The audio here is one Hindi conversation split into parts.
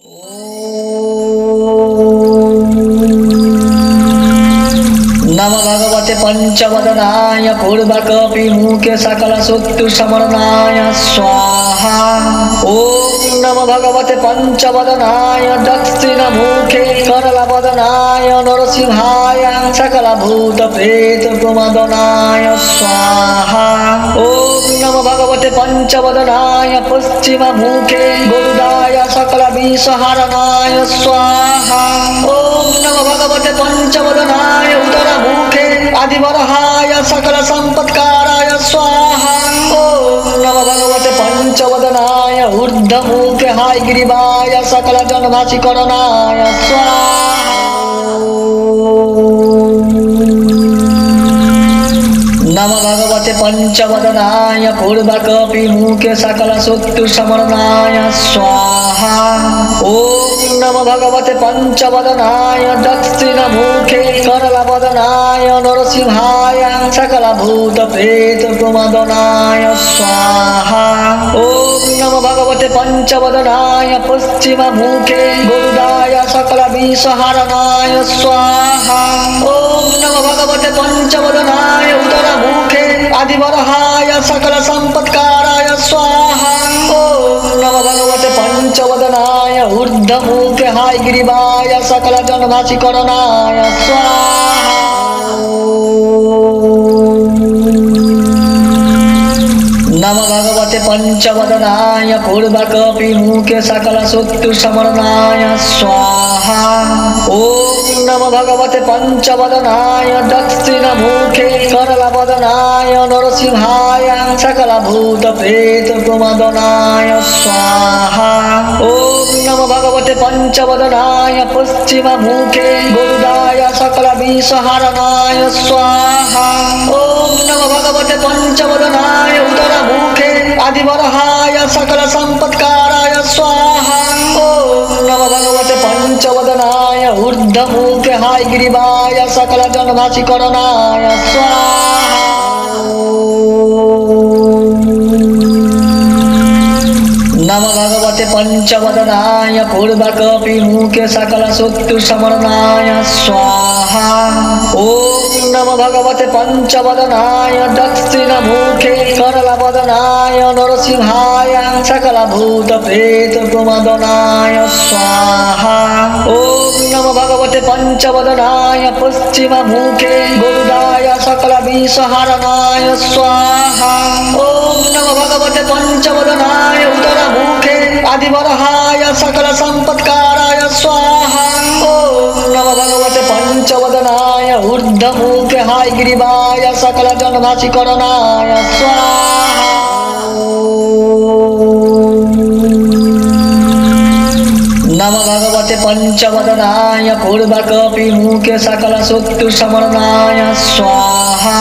नम भगवते पंचवदनाय पूर्वकपिमुखे सकलशत्रुशमनाय स्वाहा। ओम नम भगवते पंचवदनाय दक्षिणमुखे करलवदनाय नरसिंहाय सकलभूतप्रेतप्रमदनाय स्वाहा। ओम नम भगवते पंचवदनाय पश्चिममुखे गरुडाय सकलविषहरणाय स्वाहा। ओम नम भगवते पंचवदनाय उत्तरमुखे आदिवरहाय सकल संपत्काराय स्वाहा। ओम नम भगवते पंचवदनाय ऊर्ध्वमुखे हायग्रीवाय सकल जनभाषिकरणाय स्वाहा। नम भगवते पंचवदनाय पूर्वकपिमुखे सकलशत्रुशमनाय स्वाहा। ओम नम भगवते पंचवदनाय दक्षिणमुखे करलवदनाय नरसिंहाय सकलभूतप्रेतप्रमदनाय स्वाहा। ओम नम भगवते पंचवदनाय पश्चिममुखे गरुडाय सकलविषहरणाय स्वाहा। ओम नम भगवते पंचवदनाय उत्तरमुखे आदिवरहाय सकल संपत्काराय स्वाहा। ओम नम भगवते पंचवदनाय ऊर्ध्वमुखे हायग्रीवाय सकल जनभाषिकरणाय स्वाहा। नम भगवते पंचवदनाय पूर्वकपिमुखे सकलशत्रुशमनाय स्वाहा। ओम नम भगवते पंचवदनाय दक्षिणमुखे करलवदनाय नरसिंहाय सकलभूतप्रेतप्रमदनाय स्वाहा। ओम नम भगवते पंचवदनाय पश्चिममुखे गरुडाय सकलविषहरणाय स्वाहा। ओम नम भगवते पंचवदनाय उत्तरमुखे आदिवरहाय सकल संपत्काराय स्वाहा। ओम नम भगवते पंचवदनाय ऊर्ध्वमुखे हायग्रीवाय सकल जनभाषिकरणाय स्वाहा। नम भगवते पंचवदनाय पूर्वकपिमुखे सकलशत्रुशमनाय स्वाहा। ओम नम भगवते पंचवदनाय दक्षिणमुखे करलवदनाय नरसिंहाय सकलभूतप्रेतप्रमदनाय स्वाहा। ओम नम भगवते पंचवदनाय पश्चिममुखे गरुडाय सकलविषहरणाय स्वाहा। ओम नम भगवते पंचवदनाय उत्तरमुखे आदिवरहाय सकल संपत्काराय स्वाहा। ओम नम भगवते पंचवदनाय ऊर्ध्वमुखे हायग्रीवाय सकल जनभाषिकरणाय स्वाहा। नम भगवते पंचवदनाय पूर्वकपिमुखे सकलशत्रुशमनाय स्वाहा।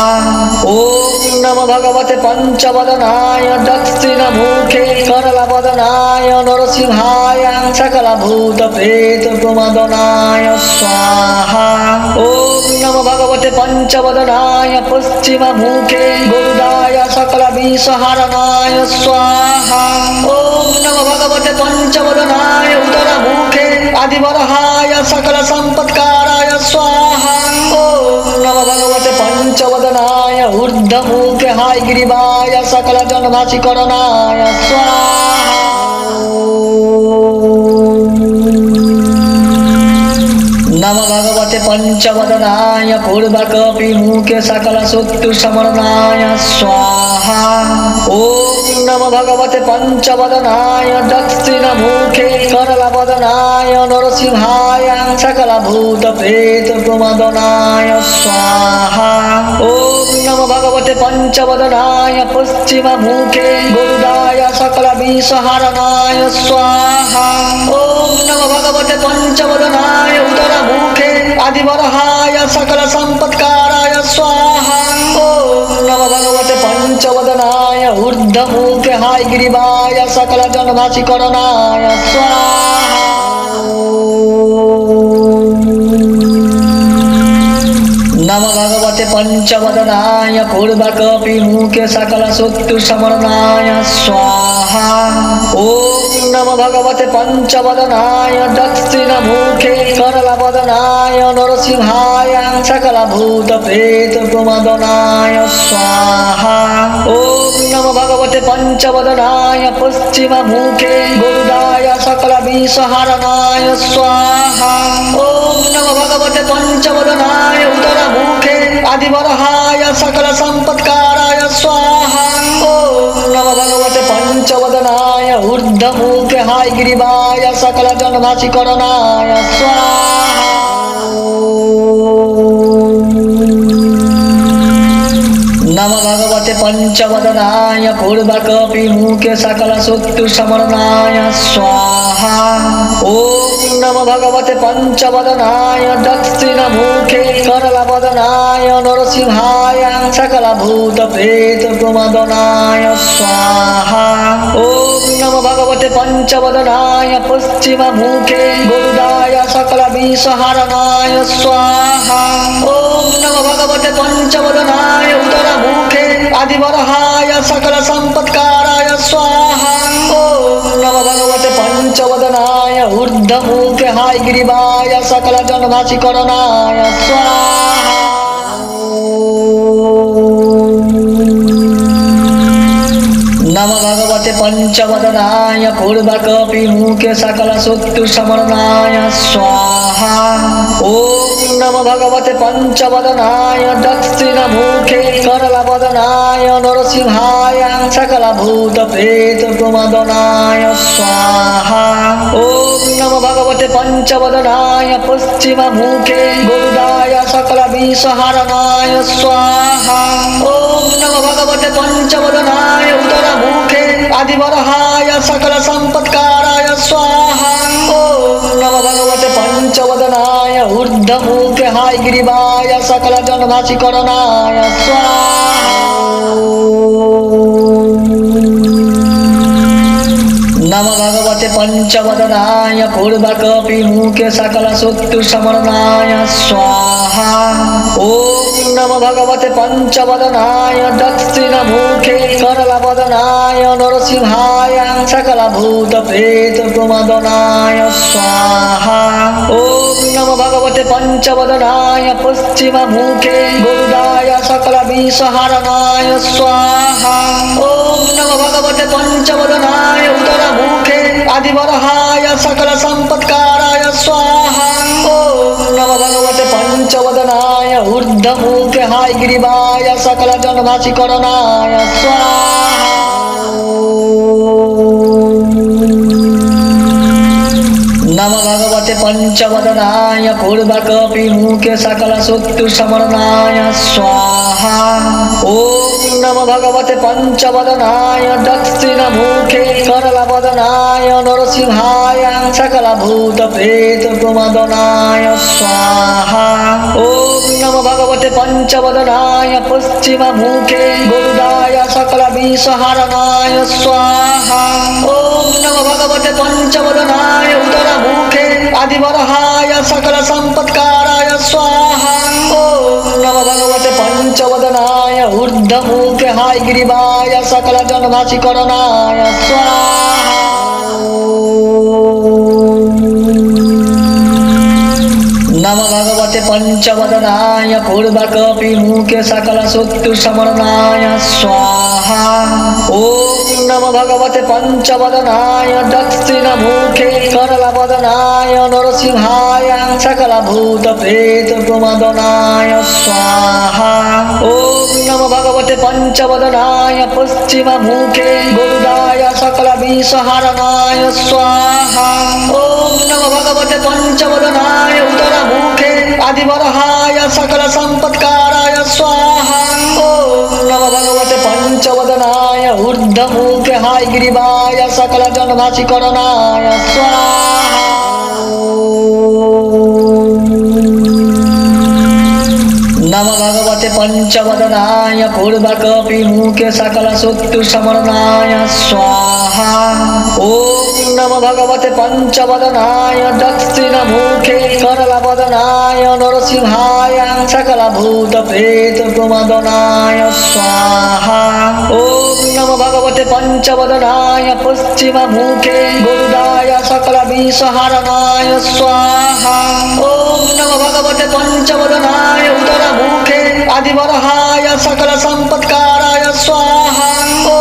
ओम नम भगवते पंचवदनाय दक्षिणमुखे करलवदनाय नरसिंहाय सकलभूतप्रेतप्रमदनाय स्वाहा। ओम नम भगवते पंचवदनाय पश्चिममुखे गरुडाय सकलविषहरणाय स्वाहा। ओम नम भगवते पंचवदनाय उत्तरमुखे आदिवरहाय सकल संपत्काराय स्वाहा। ओम नम भगवते पंचवदनाय ऊर्ध्वमुखे हायग्रीवाय सकल जनभाषिकरणाय स्वाहा। नम भगवते पंचवदनाय पूर्वकपिमुखे सकलशत्रुशमनाय स्वाहा। ओम नम भगवते पंचवदनाय दक्षिणमुखे करलवदनाय नरसिंहाय सकलभूतप्रेतप्रमदनाय स्वाहा। ओम नम भगवते पंचवदनाय पश्चिममुखे गरुडाय सकलविषहरणाय स्वाहा। ओम नम भगवते पंचवदनाय उत्तरमुखे आदिवरहाय सकल संपत्काराय स्वाहा। ओम नम भगवते पंचवदनाय ऊर्ध्वमुखे हायग्रीवाय सकल जनभाषिकरणाय स्वाहा। नम भगवते पंचवदनाय पूर्वकपिमुखे सकलशत्रुशमनाय स्वाहा। ओम नम नमो भगवते पंचवदनाय दक्षिणमुखे करलवदनाय नरसिंहाय सकलभूतप्रेतप्रमदनाय स्वाहा। ॐ नमो भगवते पंचवदनाय पश्चिममुखे गरुडाय सकलविषहरणाय स्वाहा। ॐ नमो भगवते पंचवदनाय उत्तरमुखे आदिवरहाय सकलसम्पत्काराय स्वाहा। ॐ नमो भगवते पंचवदनाय ऊर्ध्वमुखे हायग्रीवाय सकलजनभाषिकरणाय स्वाहा। नमो भगवते पंचवदनाय पूर्वकपिमुखे सकलशत्रुशमनाय स्वाहा। ॐ नमो भगवते पंचवदनाय दक्षिणमुखे करलवदनाय नरसिंहाय सकलभूतप्रेतप्रमदनाय स्वाहा। ॐ नमो भगवते पंचवदनाय पश्चिममुखे गरुडाय सकलविषहरणाय स्वाहा। ॐ नमो भगवते पंचवदनाय उत्तरमुखे आदिवरहाय सकलसम्पत्काराय स्वाहा। ॐ नमो भगवते पंचवदनाय ऊर्ध्वमुखे हायग्रीवाय सकलजनभाषिकरणाय स्वाहा। नमो भगवते पंचवदनाय पूर्वकपिमुखे सकलशत्रुशमनाय स्वाहा। ॐ नमो भगवते पंचवदनाय दक्षिणमुखे करलवदनाय नरसिंहाय सकलभूतप्रेतप्रमदनाय स्वाहा। ॐ नमो भगवते पंचवदनाय पश्चिममुखे गरुडाय सकलविषहरणाय स्वाहा। ॐ नमो भगवते पंचवदनाय उत्तरमुखे आदिवरहाय सकलसम्पत्काराय स्वाहा। ॐ नमो भगवते पंचवदनाय ऊर्ध्वमुखे हायग्रीवाय सकलजनभाषिकरणाय स्वाहा। नमो भगवते पंचवदनाय पूर्वकपिमुखे सकलशत्रुशमनाय स्वाहा। ॐ नमो भगवते पंचवदनाय दक्षिणमुखे करलवदनाय नरसिंहाय सकलभूतप्रेतप्रमदनाय स्वाहा। ॐ नमो भगवते पंचवदनाय पश्चिममुखे गरुडाय सकलविषहरणाय स्वाहा। ॐ नमो भगवते पंचवदनाय उत्तरमुखे आदिवरहाय सकलसम्पत्काराय स्वाहा। ॐ नमो भगवते पंचवदनाय ऊर्ध्वमुखे हायग्रीवाय सकलजनभाषिकरणाय स्वाहा। नमो भगवते पंचवदनाय पूर्वकपिमुखे सकलशत्रुशमनाय स्वाहा। ॐ नमो भगवते पंचवदनाय दक्षिणमुखे करलवदनाय नरसिंहाय सकलभूतप्रेतप्रमदनाय स्वाहा। ॐ नमो भगवते पंचवदनाय पश्चिममुखे गरुडाय सकलविषहरणाय स्वाहा। ॐ नमो भगवते पंचवदनाय उत्तरमुखे आदिवरहाय सकलसम्पत्काराय स्वाहा। ॐ नमो भगवते पंचवदनाय ऊर्ध्वमुखे हायग्रीवाय सकलजनभाषिकरणाय स्वाहा। नमो भगवते पंचवदनाय पूर्वकपिमुखे सकलशत्रुशमनाय स्वाहा। ॐ नमो भगवते पंचवदनाय दक्षिणमुखे करलवदनाय नरसिंहाय सकलभूतप्रेतप्रमदनाय स्वाहा। ॐ नमो भगवते पंचवदनाय पश्चिममुखे गरुडाय सकलविषहरणाय स्वाहा। ॐ नमो भगवते पंचवदनाय उत्तरमुखे आदिवरहाय सकलसम्पत्काराय स्वाहा। ॐ नमो भगवते पंचवदनाय ऊर्ध्वमुखे हायग्रीवाय सकलजनभाषिकरणाय स्वाहा। नमो भगवते पंचवदनाय पूर्वकपिमुखे सकलशत्रुशमनाय स्वाहा। ॐ नमो भगवते पंचवदनाय दक्षिणमुखे करलवदनाय नरसिंहाय सकलभूतप्रेतप्रमदनाय स्वाहा। ॐ नमो भगवते पंचवदनाय पश्चिममुखे गरुडाय सकलविषहरणाय स्वाहा। ॐ नमो भगवते पंचवदनाय उत्तरमुखे आदिवरहाय सकलसम्पत्काराय स्वाहा। ॐ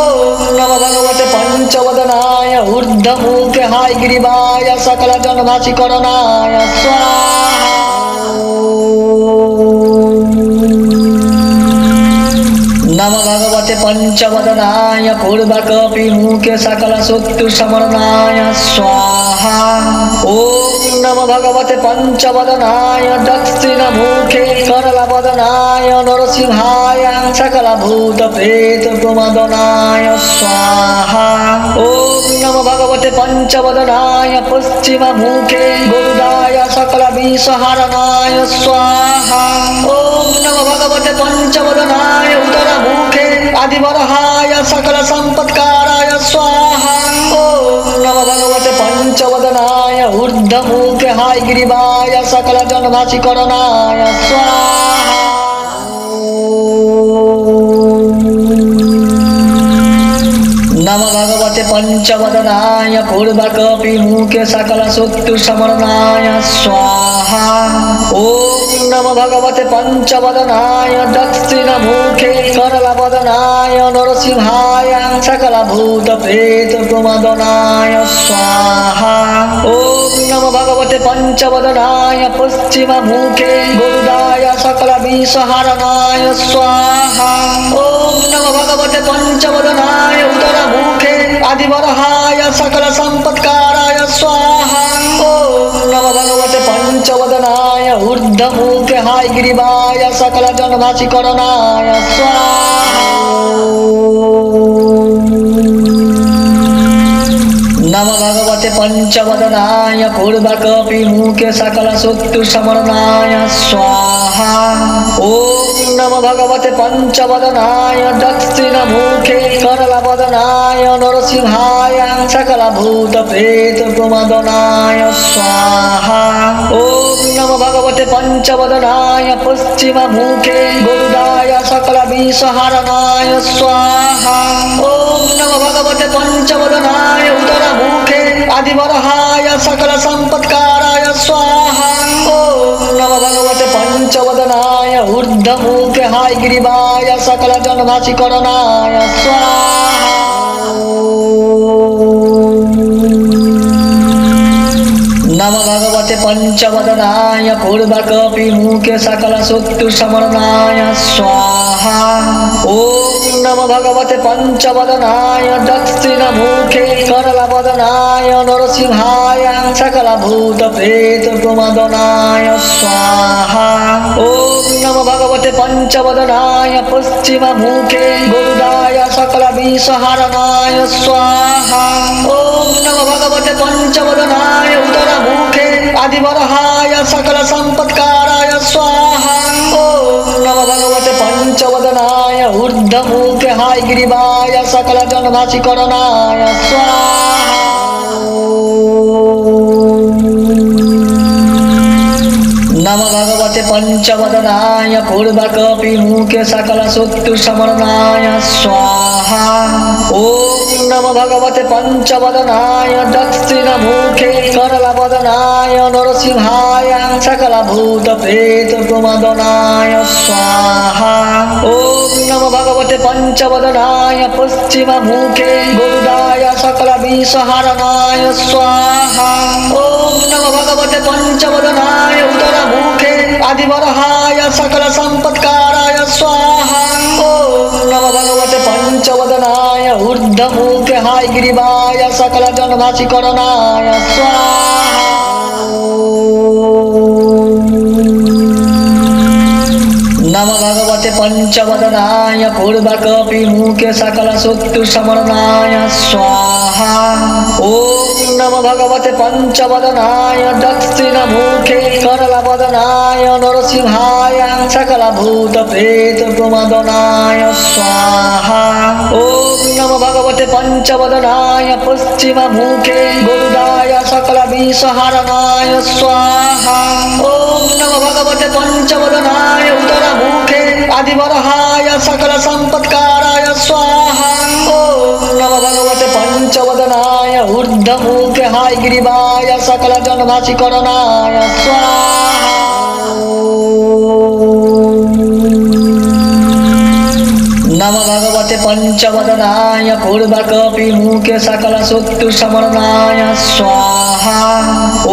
नमो भगवते पंचवदनाय ऊर्ध्वमुखे हायग्रीवाय सकलजनभाषिकरणाय स्वाहा। नमो भगवते पंचवदनाय पूर्वकपिमुखे सकलशत्रुशमनाय स्वाहा। ॐ नमो भगवते पंचवदनाय दक्षिणमुखे करलवदनाय नरसिंहाय सकलभूतप्रेतप्रमदनाय स्वाहा। ॐ नमो भगवते पंचवदनाय पश्चिममुखे गरुडाय सकलविषहरणाय स्वाहा। ॐ नमो भगवते पंचवदनाय उत्तरमुखे आदिवरहाय सकलसम्पत्काराय स्वाहा। ॐ नमो भगवते पंचवदनाय ऊर्ध्वमुखे हायग्रीवाय सकलजनभाषिकरणाय स्वाहा। नमो भगवते पंचवदनाय पूर्वकपिमुखे सकलशत्रुशमनाय स्वाहा। ॐ नमो भगवते पंचवदनाय दक्षिणमुखे करलवदनाय नरसिंहाय सकलभूतप्रेतप्रमदनाय स्वाहा। ॐ नमो भगवते पंचवदनाय पश्चिममुखे गरुडाय सकलविषहरणाय स्वाहा। ॐ नमो भगवते पंचवदनाय उत्तरमुखे आदिवरहाय सकलसम्पत्काराय स्वाहा। ॐ नमो भगवते पंचवदनाय ऊर्ध्वमुखे हायग्रीवाय सकलजनभाषिकरणाय स्वाहा। नमो भगवते पंचवदनाय पूर्वकपिमुखे सकलशत्रुशमनाय स्वाहा। ॐ नमो भगवते पंचवदनाय दक्षिणमुखे करलवदनाय नरसिंहाय सकलभूतप्रेतप्रमदनाय स्वाहा। ॐ नमो भगवते पंचवदनाय पश्चिममुखे गरुडाय सकलविषहरणाय स्वाहा। ॐ नमो भगवते पंचवदनाय उत्तरमुखे आदिवरहाय सकलसम्पत्काराय स्वाहा। ॐ नमो भगवते पंचवदनाय ऊर्ध्वमुखे हायग्रीवाय सकलजनभाषिकरणाय स्वाहा। नमो भगवते पंचवदनाय पूर्वकपिमुखे सकलशत्रुशमनाय स्वाहा। ॐ नमो भगवते पंचवदनाय दक्षिणमुखे करलवदनाय नरसिंहाय सकलभूतप्रेतप्रमदनाय स्वाहा। ॐ नमो भगवते पंचवदनाय पश्चिममुखे गरुडाय सकलविषहरणाय स्वाहा। ॐ नमो भगवते पंचवदनाय उत्तरमुखे आदिवरहाय सकलसम्पत्काराय स्वाहा। ॐ नमो भगवते पंचवदनाय ऊर्ध्वमुखे हायग्रीवाय सकलजनभाषिकरणाय स्वाहा। नमो भगवते पंचवदनाय पूर्वकपिमुखे सकलशत्रुशमनाय स्वाहा। ॐ नमो भगवते पंचवदनाय दक्षिणमुखे करलवदनाय नरसिंहाय सकलभूतप्रेतप्रमदनाय स्वाहा। ॐ नमो भगवते पंचवदनाय पश्चिममुखे गरुडाय सकलविषहरणाय स्वाहा। ॐ नमो भगवते पंचवदनाय उत्तरमुखे आदिवरहाय सकलसम्पत्काराय स्वाहा। ॐ नमो भगवते पंचवदनाय ऊर्ध्वमुखे हायग्रीवाय सकलजनभाषिकरणाय स्वाहा। नमो भगवते पंचवदनाय पूर्वकपिमुखे सकलशत्रुशमनाय स्वाहा। ॐ नमो भगवते पंचवदनाय दक्षिणमुखे करलवदनाय नरसिंहाय सकलभूतप्रेतप्रमदनाय स्वाहा। ॐ नमो भगवते पंचवदनाय पश्चिममुखे गरुडाय सकलविषहरणाय स्वाहा। ॐ नमो भगवते पंचवदनाय उत्तरमुखे आदिवरहाय सकलसम्पत्काराय स्वाहा। ॐ नमो भगवते पंचवदनाय ऊर्ध्वमुखे हायग्रीवाय सकलजनभाषिकरणाय स्वाहा। नमो भगवते पंचवदनाय पूर्वकपिमुखे सकलशत्रुशमनाय स्वाहा। ॐ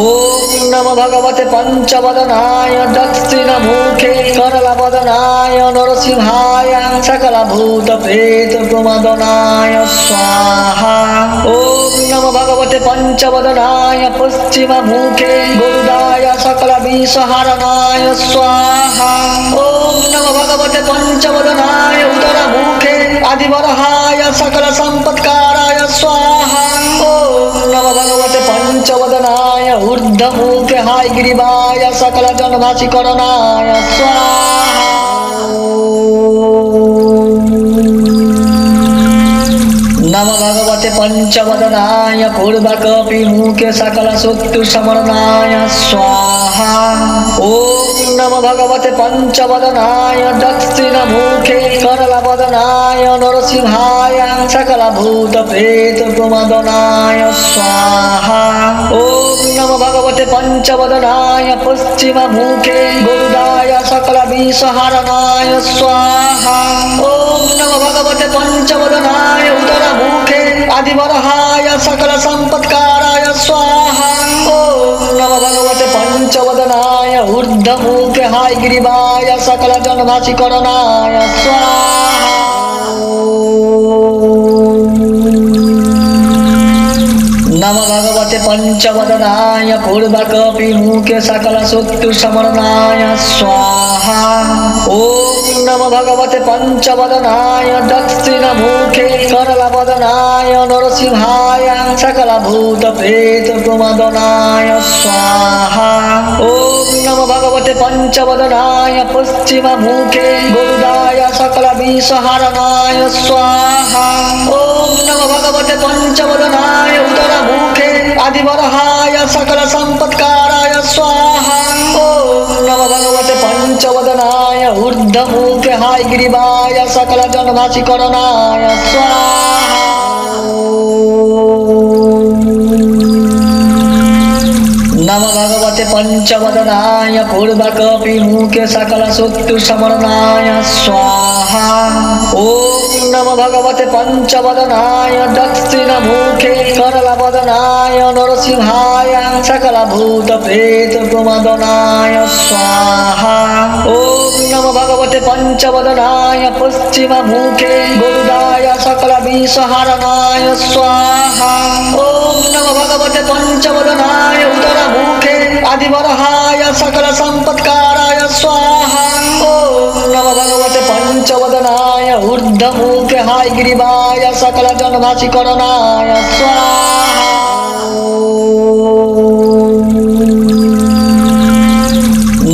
नमो भगवते पंचवदनाय दक्षिणमुखे करलवदनाय नरसिंहाय सकलभूतप्रेतप्रमदनाय स्वाहा। ॐ नमो भगवते पंचवदनाय पश्चिममुखे गरुडाय सकलविषहरणाय स्वाहा। ॐ नमो भगवते पंचवदनाय उत्तरमुखे आदिवरहाय सकलसम्पत्काराय स्वाहा। ॐ नमो भगवते पंचवदनाय ऊर्ध्वमुखे हायग्रीवाय सकलजनभाषिकरणाय स्वाहा। नमो भगवते पंचवदनाय पूर्वकपिमुखे सकलशत्रुशमनाय स्वाहा। ॐ नमो भगवते पंचवदनाय दक्षिणमुखे करलवदनाय नरसिंहाय सकलभूतप्रेतप्रमदनाय स्वाहा। ॐ नमो भगवते पंचवदनाय पश्चिममुखे गरुडाय सकलविषहरणाय स्वाहा। ॐ नमो भगवते पंचवदनाय उत्तरमुखे आदिवरहाय सकलसम्पत्काराय स्वाहा। ॐ नमो भगवते पंचवदनाय ऊर्ध्वमुखे हायग्रीवाय सकलजनभाषिकरणाय स्वाहा। नमो भगवते पंचवदनाय पूर्वकपिमुखे सकलशत्रुशमनाय स्वाहा। ॐ नमो भगवते पंचवदनाय दक्षिणमुखे करलवदनाय नरसिंहाय सकलभूतप्रेतप्रमदनाय स्वाहा। ॐ नमो भगवते पंचवदनाय पश्चिममुखे गरुडाय सकलविषहरणाय स्वाहा। ॐ नमो भगवते पंचवदनाय उत्तरमुखे आदिवरहाय सकलसम्पत्काराय स्वाहा। ॐ नमो भगवते पंचवदनाय ऊर्ध्वमुखे हायग्रीवाय सकलजनभाषिकरणाय स्वाहा। नमो भगवते पंचवदनाय पूर्वकपिमुखे सकलशत्रुशमनाय स्वाहा। ॐ नमो भगवते पंचवदनाय दक्षिणमुखे करलवदनाय नरसिंहाय सकलभूतप्रेतप्रमदनाय स्वाहा। ॐ नमो भगवते पंचवदनाय पश्चिममुखे गरुडाय सकलविषहरणाय स्वाहा। ॐ नमो भगवते पंचवदनाय उत्तरमुखे आदिवरहाय सकलसम्पत्काराय स्वाहा। ॐ नमो भगवते पंचवदनाय ऊर्ध्वमुखे हायग्रीवाय सकलजनभाषिकरणाय स्वाहा।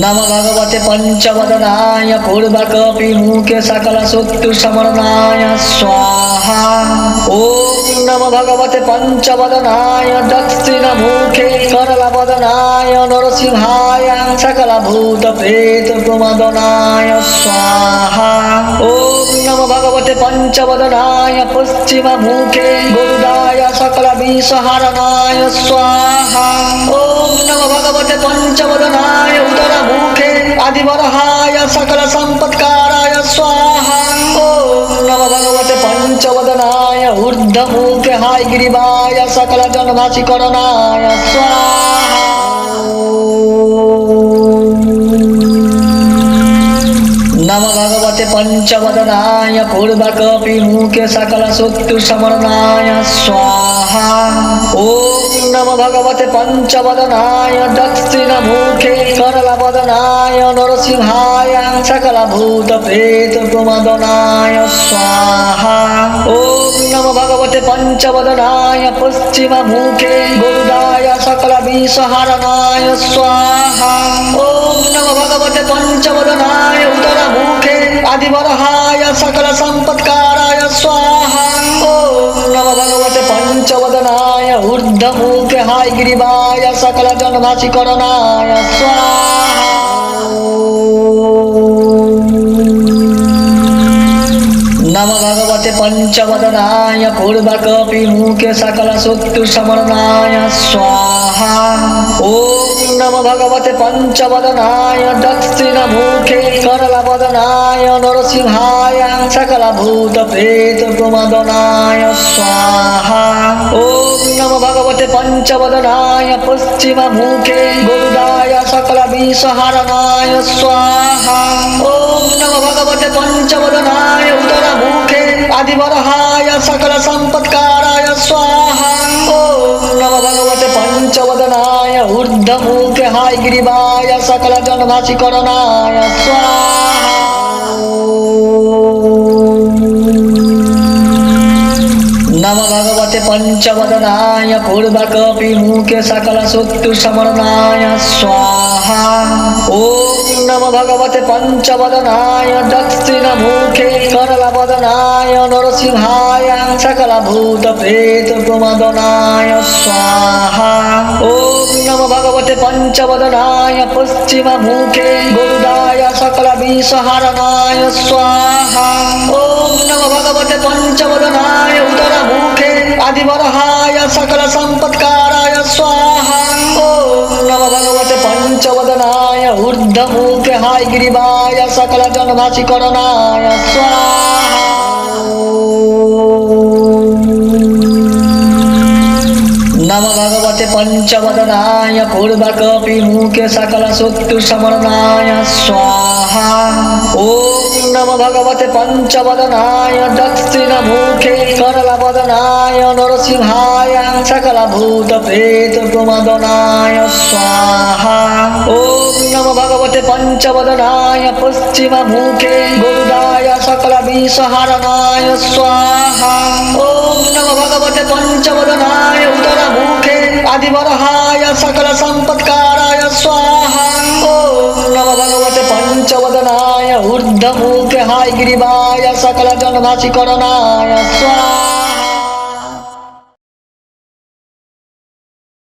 नमो भगवते पंचवदनाय पूर्वकपिमुखे सकलशत्रुशमनाय स्वाहा। ॐ नमो भगवते पंचवदनाय दक्षिणमुखे करलवदनाय नरसिंहाय सकलभूतप्रेतप्रमदनाय स्वाहा। ॐ नमो भगवते पंचवदनाय पश्चिममुखे गरुडाय सकलविषहरणाय स्वाहा। ॐ नमो भगवते पंचवदनाय उत्तरमुखे आदिवरहाय सकलसम्पत्काराय स्वाहा। ॐ नमो भगवते पंचवदनाय ऊर्ध्वमुखे हायग्रीवाय सकलजनभाषिकरणाय स्वाहा। नमो भगवते पंचवदनाय पूर्वकपिमुखे सकलशत्रुशमनाय स्वाहा। ॐ नमो भगवते पंचवदनाय दक्षिणमुखे करलवदनाय नरसिंहाय सकलभूतप्रेतप्रमदनाय स्वाहा। ओम नमो भगवते पंचवदनाय पश्चिममुखे गरुडाय सकलविषहरणाय स्वाहा। ओम नमो भगवते पंचवदनाय उत्तरमुखे आदिवरहाय सकलसम्पत्काराय स्वाहा। ओम नमो भगवते पंचवदनाय ऊर्ध्वमुखे हायग्रीवाय सकलजनभाषिकरणाय स्वाहा। नमो भगवते पंचवदनाय पूर्वकपिमुखे सकलशत्रुशमनाय स्वाहा। ओम नमो भगवते पंचवदनाय दक्षिणमुखे करलवदनाय नरसिंहाय सकलभूतप्रेतप्रमदनाय स्वाहा। ओम नमो भगवते पंचवदनाय पश्चिममुखे गरुडाय सकलविषहरणाय स्वाहा। ओम नमो भगवते पंचवदनाय उत्तरमुखे आदिवरहाय सकलसम्पत्काराय स्वाहा। ओम नमो भगवते पंचवदनाय ऊर्ध्वमुखे हायग्रीवाय सकलजनभाषिकरणाय स्वाहा। नमो भगवते पंचवदनाय पूर्वकपिमुखे सकलशत्रुशमनाय स्वाहा। ओम नमो भगवते पंचवदनाय दक्षिणमुखे करलवदनाय नरसिंहाय सकलभूतप्रेतप्रमदनाय स्वाहा। ओम नमो भगवते पंचवदनाय पश्चिममुखे गरुडाय सकलविषहरणाय स्वाहा। ओम नमो भगवते पंचवदनाय उत्तरमुखे आदिवरहाय सकलसम्पत्काराय स्वाहा। ओम नमो भगवते पंचवदनाय ऊर्ध्वमुखे हायग्रीवाय सकलजनभाषिकरणाय स्वाहा। नमो भगवते पंचवदनाय पूर्वकपिमुखे सकलशत्रुशमनाय स्वाहा। ओम नमो भगवते पंचवदनाय दक्षिणमुखे करलवदनाय नरसिंहाय सकलभूतप्रेतप्रमदनाय स्वाहा। ओम नमो भगवते पंचवदनाय पश्चिममुखे गरुडाय सकलविषहरणाय स्वाहा। ओम नमो भगवते पंचवदनाय उत्तरमुखे आदिवरहाय सकलसम्पत्काराय स्वाहा। ओम नमो भगवते पंचवदनाय ऊर्ध्वमुखे हायग्रीवाय सकलजनभाषिकरणाय स्वाहा।